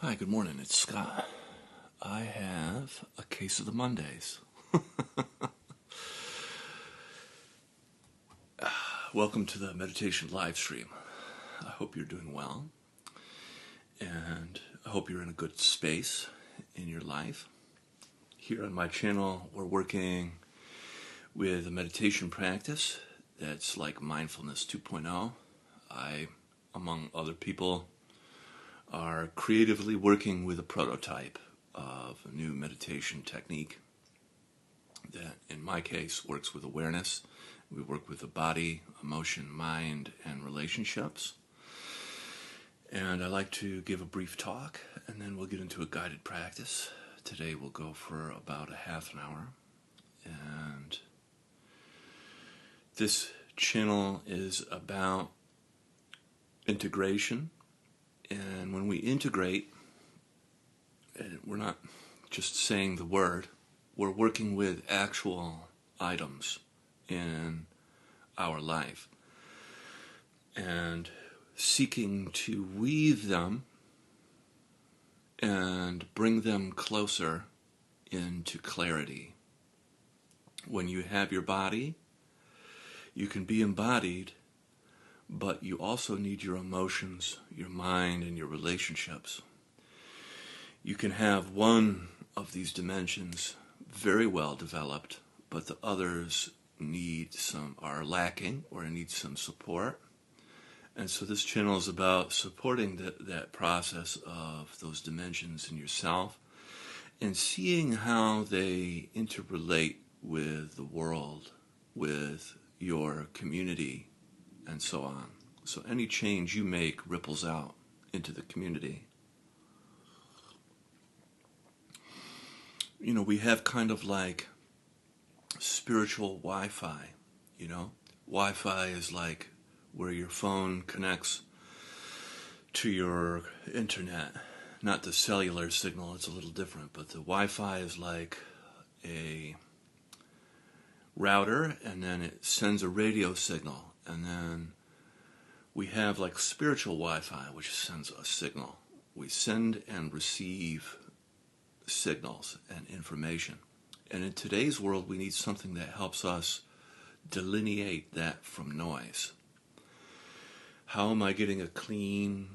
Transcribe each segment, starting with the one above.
Hi, good morning. It's Scott. I have a case of the Mondays. Welcome to the meditation live stream. I hope you're doing well, and I hope you're in a good space in your life. Here on my channel, we're working with a meditation practice that's like Mindfulness 2.0. I, among other people, are creatively working with a prototype of a new meditation technique that, in my case, works with awareness. We work with the body, emotion, mind, and relationships. And I like to give a brief talk, and then we'll get into a guided practice. Today we'll go for about a half an hour. And this channel is about integration. And when we integrate, we're not just saying the word, we're working with actual items in our life and seeking to weave them and bring them closer into clarity. When you have your body, you can be embodied, but you also need your emotions, your mind, and your relationships. You can have one of these dimensions very well developed, but the others are lacking or need some support. And so this channel is about supporting that process of those dimensions in yourself and seeing how they interrelate with the world, with your community, and so on. So any change you make ripples out into the community. You know, we have kind of like spiritual Wi-Fi, Wi-Fi is like where your phone connects to your internet. Not the cellular signal, it's a little different, but the Wi-Fi is like a router, and then it sends a radio signal, and then we have like spiritual Wi-Fi, which sends a signal. We send and receive signals and information. And in today's world, we need something that helps us delineate that from noise. How am I getting a clean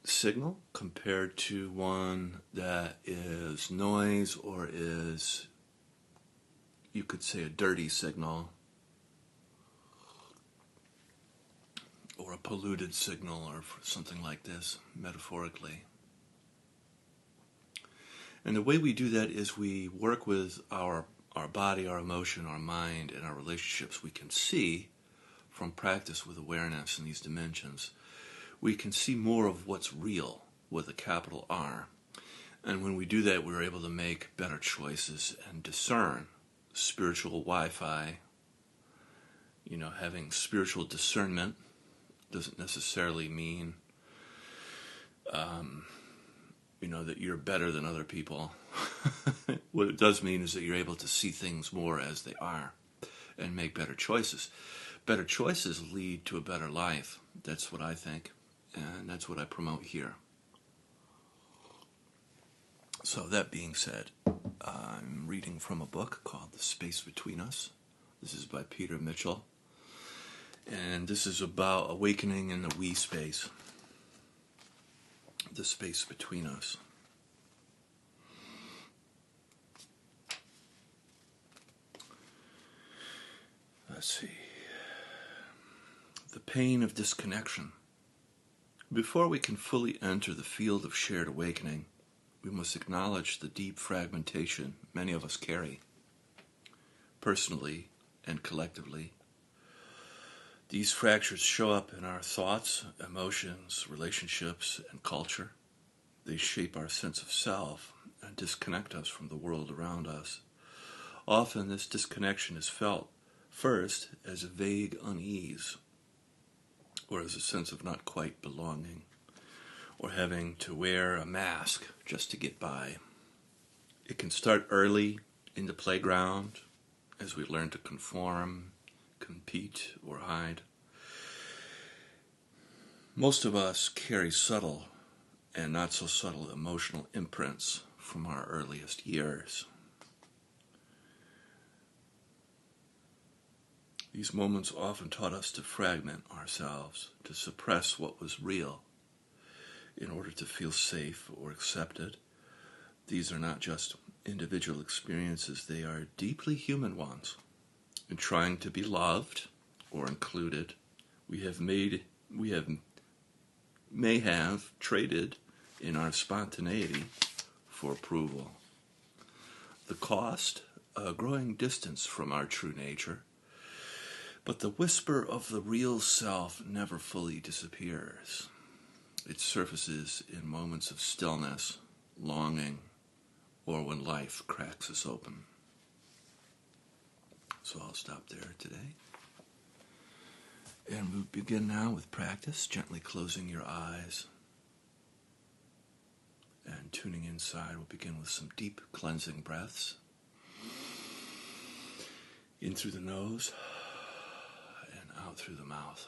signal compared to one that is noise or is, you could say, a dirty signal or a polluted signal or something like this, metaphorically? And the way we do that is we work with our body, our emotion, our mind, and our relationships. We can see from practice with awareness in these dimensions, we can see more of what's real with a capital R. And when we do that, we're able to make better choices and discern. Spiritual Wi-Fi, having spiritual discernment doesn't necessarily mean that you're better than other people. What it does mean is that you're able to see things more as they are and make better choices. Better choices lead to a better life. That's what I think, and that's what I promote here. So that being said, I'm reading from a book called The Space Between Us. This is by Peter Mitchell, and this is about awakening in the we space. The space between us. Let's see. The pain of disconnection. Before we can fully enter the field of shared awakening, we must acknowledge the deep fragmentation many of us carry, personally and collectively. These fractures show up in our thoughts, emotions, relationships, and culture. They shape our sense of self and disconnect us from the world around us. Often this disconnection is felt first as a vague unease, or as a sense of not quite belonging, or having to wear a mask just to get by. It can start early in the playground as we learn to conform, compete, or hide. Most of us carry subtle and not so subtle emotional imprints from our earliest years. These moments often taught us to fragment ourselves, to suppress what was real in order to feel safe or accepted. These are not just individual experiences, they are deeply human ones. In trying to be loved or included, we may have traded in our spontaneity for approval. The cost, a growing distance from our true nature, but the whisper of the real self never fully disappears. It surfaces in moments of stillness, longing, or when life cracks us open. So I'll stop there today. And we'll begin now with practice, gently closing your eyes and tuning inside. We'll begin with some deep cleansing breaths. In through the nose and out through the mouth.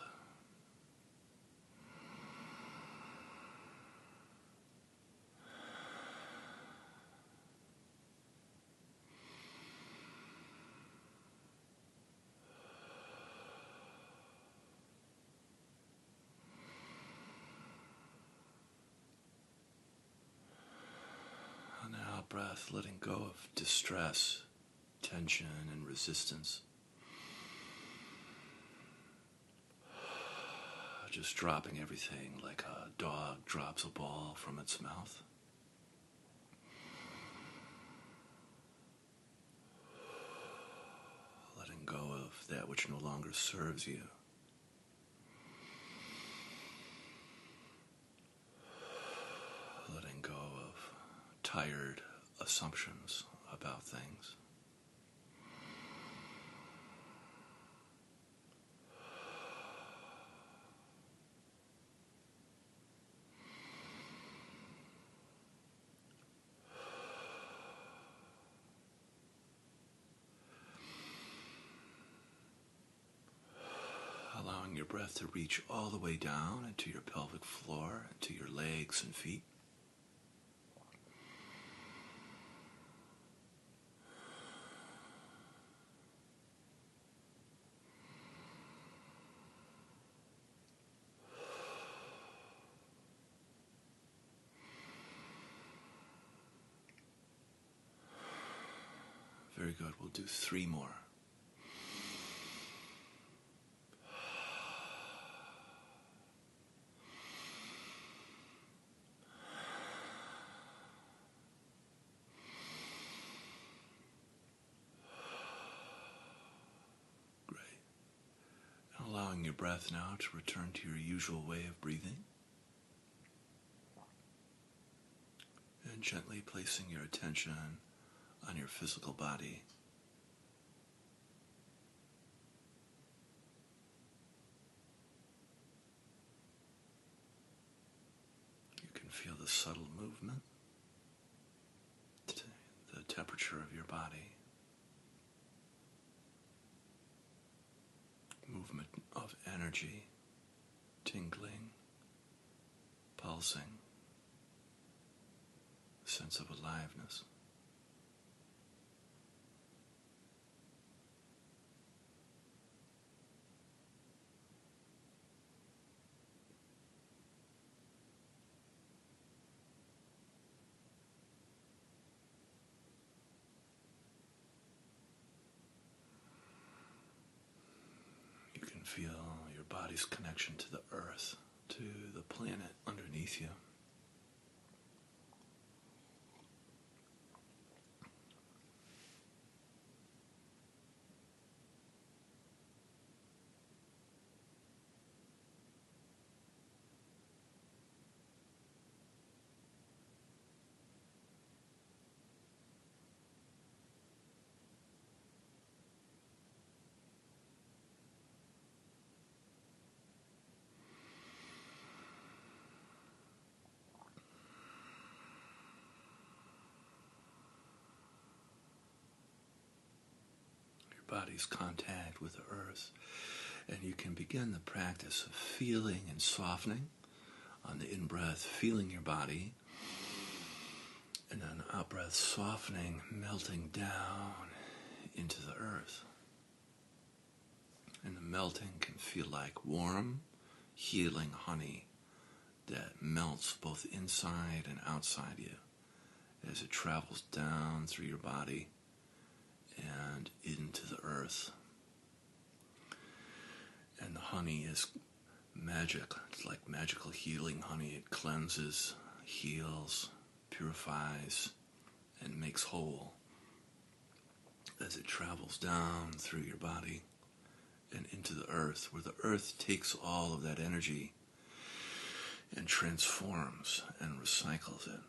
On the out breath, letting go of distress, tension, and resistance. Just dropping everything like a dog drops a ball from its mouth. Letting go of that which no longer serves you. Letting go of tired assumptions about things. Allowing your breath to reach all the way down into your pelvic floor, into your legs and feet. Very good. We'll do 3 more. Great. And allowing your breath now to return to your usual way of breathing. And gently placing your attention on your physical body. You can feel the subtle movement, the temperature of your body, movement of energy, tingling, pulsing, sense of aliveness. You can feel your body's connection to the earth, to the planet underneath you. Body's contact with the earth, and you can begin the practice of feeling and softening On the in-breath, feeling your body, and on the out-breath, softening, melting down into the earth. And the melting can feel like warm, healing honey that melts both inside and outside you as it travels down through your body and into the earth. And the honey is magic. It's like magical healing honey. It cleanses, heals, purifies, and makes whole as it travels down through your body and into the earth, where the earth takes all of that energy and transforms and recycles it.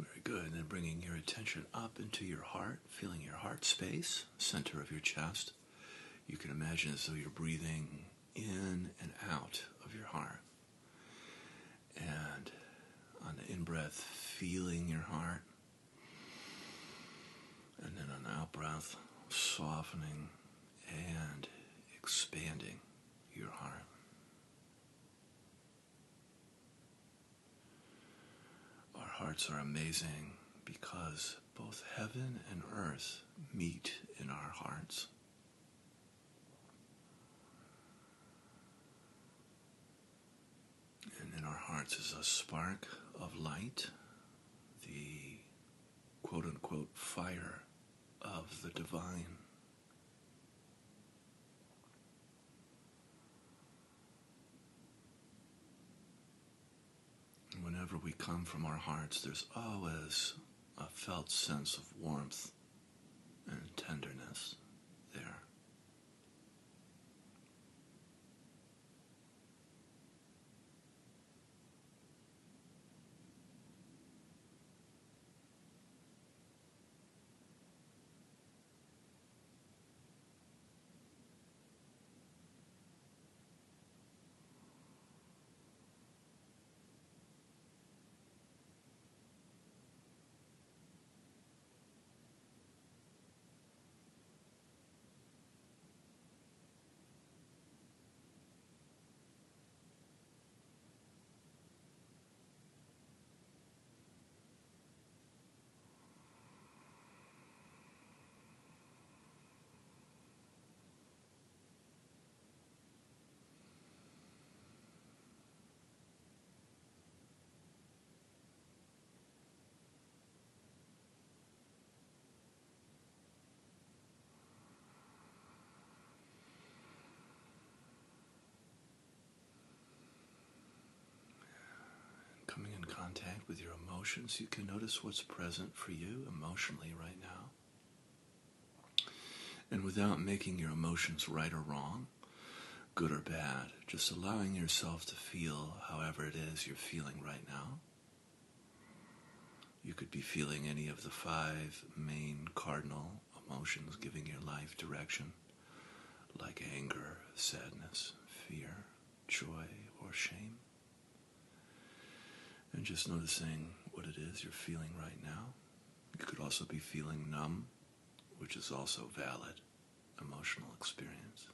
Very good. And then bringing your attention up into your heart, feeling your heart space, center of your chest. You can imagine as though you're breathing in and out of your heart. And on the in-breath, feeling your heart. And then on the out-breath, softening and expanding your heart. Our hearts are amazing because both heaven and earth meet in our hearts. And in our hearts is a spark of light, the quote-unquote fire of the divine. And whenever we come from our hearts, there's always a felt sense of warmth and tenderness there. Coming in contact with your emotions, you can notice what's present for you emotionally right now. And without making your emotions right or wrong, good or bad, just allowing yourself to feel however it is you're feeling right now. You could be feeling any of the 5 main cardinal emotions giving your life direction, like anger, sadness, fear, joy, or shame. And just noticing what it is you're feeling right now. You could also be feeling numb, which is also valid emotional experience.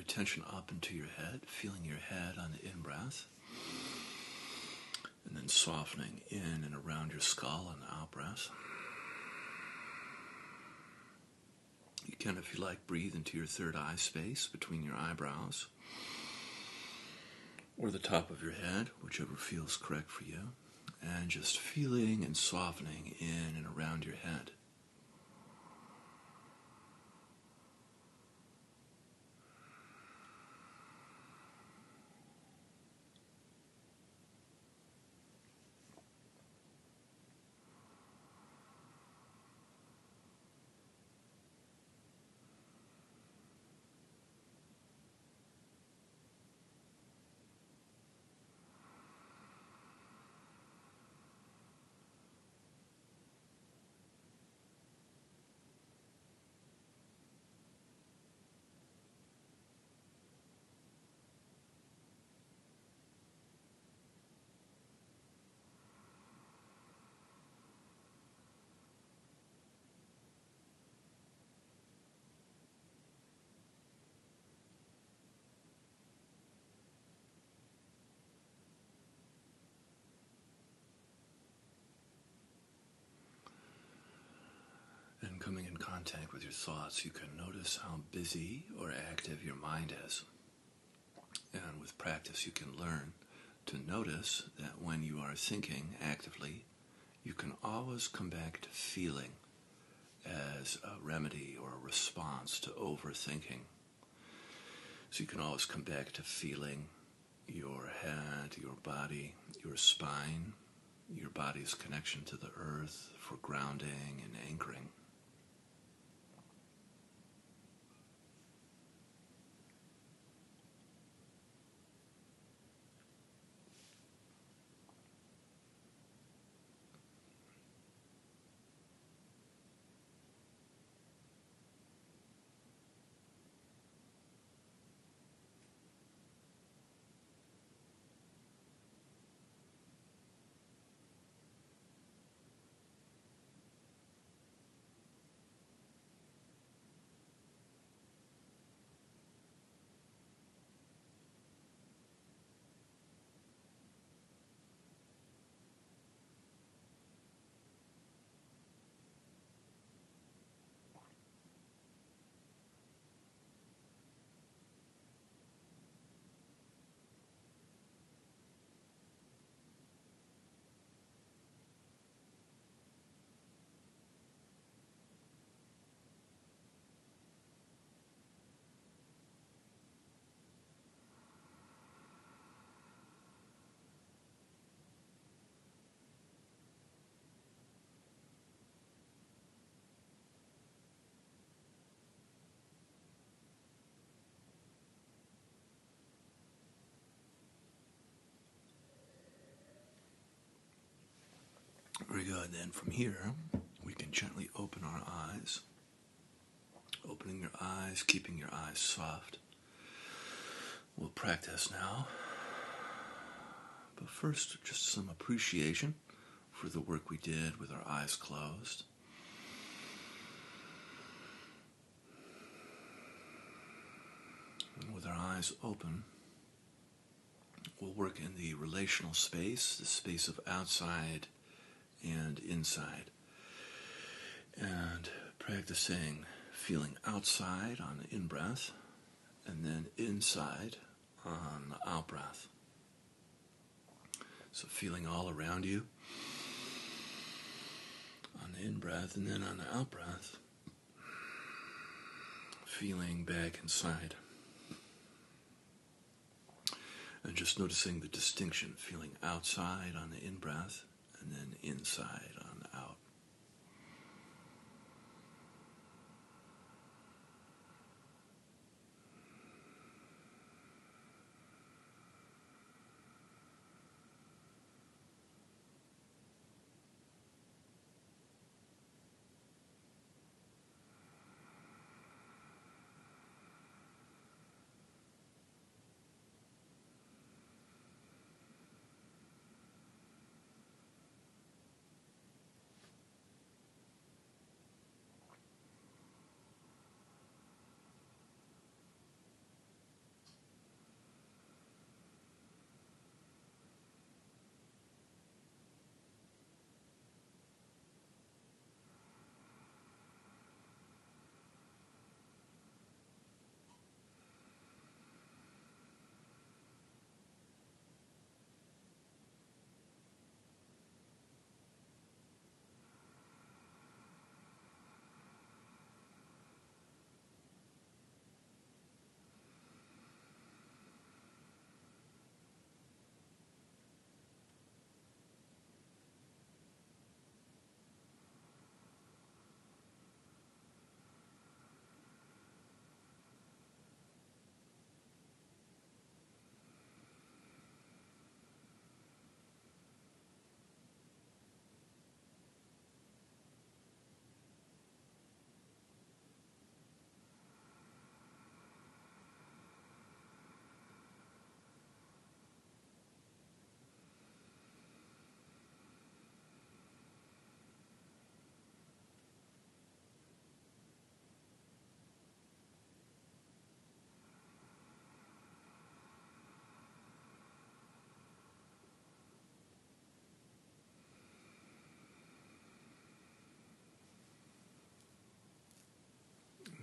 attention up into your head, feeling your head on the in-breath, and then softening in and around your skull on the out-breath. You can, if you like, breathe into your third eye space between your eyebrows, or the top of your head, whichever feels correct for you, and just feeling and softening in and around your head. And coming in contact with your thoughts, you can notice how busy or active your mind is. And with practice, you can learn to notice that when you are thinking actively, you can always come back to feeling as a remedy or a response to overthinking. So you can always come back to feeling your head, your body, your spine, your body's connection to the earth for grounding and anchoring. Very good. Then from here, we can gently open our eyes. Opening your eyes, keeping your eyes soft. We'll practice now. But first, just some appreciation for the work we did with our eyes closed. And with our eyes open, we'll work in the relational space, the space of outside and inside. And practicing feeling outside on the in-breath and then inside on the out-breath. So feeling all around you on the in-breath, and then on the out-breath, feeling back inside. And just noticing the distinction, feeling outside on the in-breath and then inside on the out.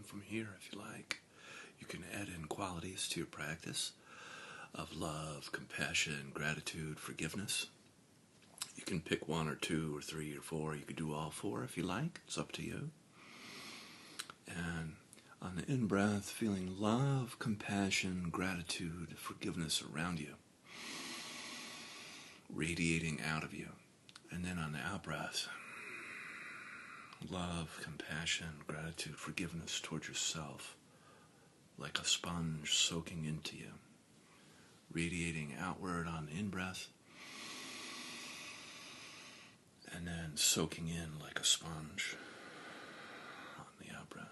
And from here, if you like, you can add in qualities to your practice of love, compassion, gratitude, forgiveness. You can pick one or two or three or four. You could do all four if you like. It's up to you. And on the in-breath, feeling love, compassion, gratitude, forgiveness around you, radiating out of you. And then on the out-breath, love, compassion, gratitude, forgiveness towards yourself, like a sponge soaking into you, radiating outward on the in-breath, and then soaking in like a sponge on the out-breath.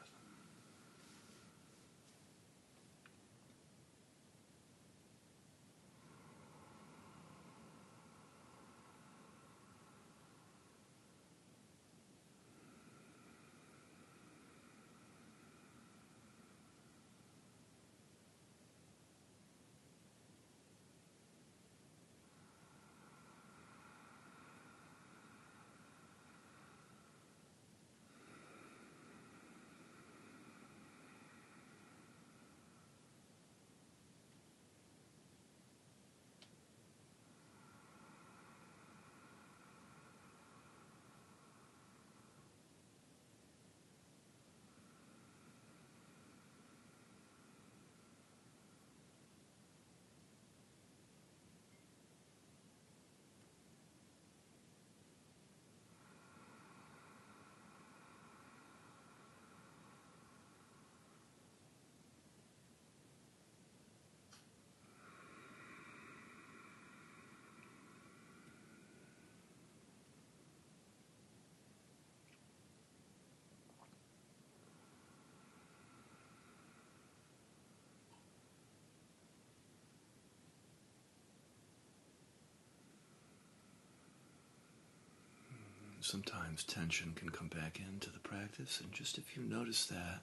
Sometimes tension can come back into the practice, and just if you notice that,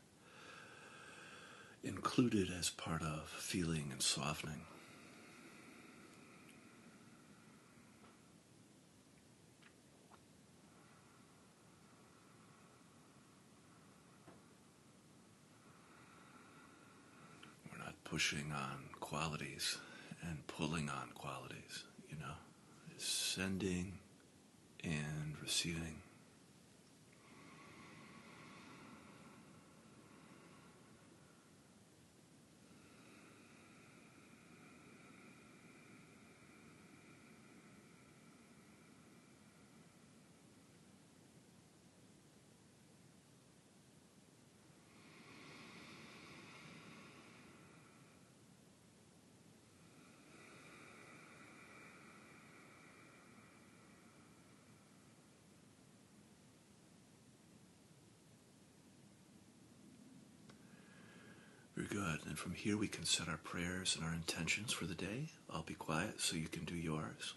included as part of feeling and softening. We're not pushing on qualities and pulling on qualities, It's sending and receiving. Very good. And from here we can set our prayers and our intentions for the day. I'll be quiet so you can do yours.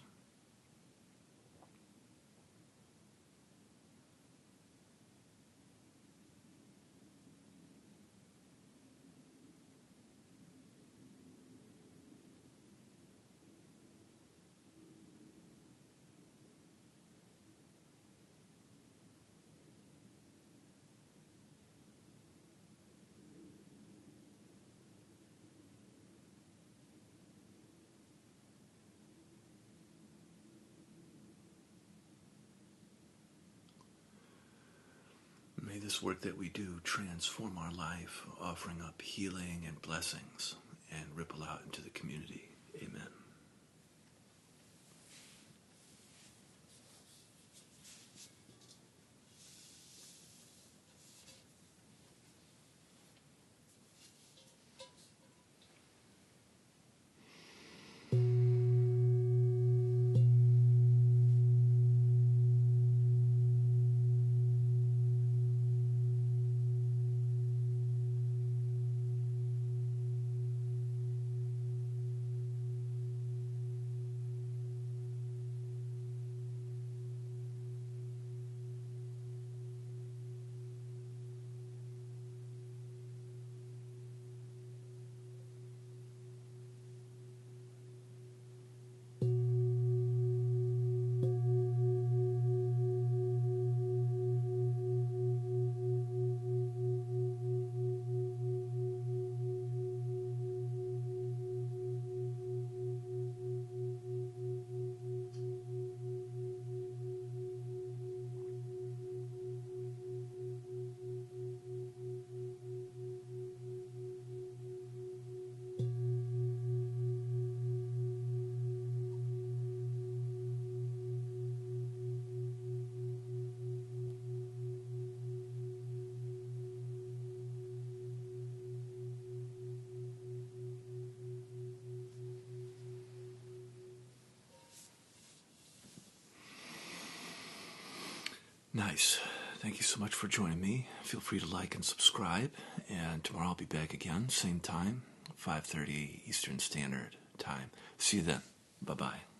May this work that we do transform our life, offering up healing and blessings, and ripple out into the community. Amen. Nice. Thank you so much for joining me. Feel free to like and subscribe. And tomorrow I'll be back again, same time, 5:30 Eastern Standard Time. See you then. Bye-bye.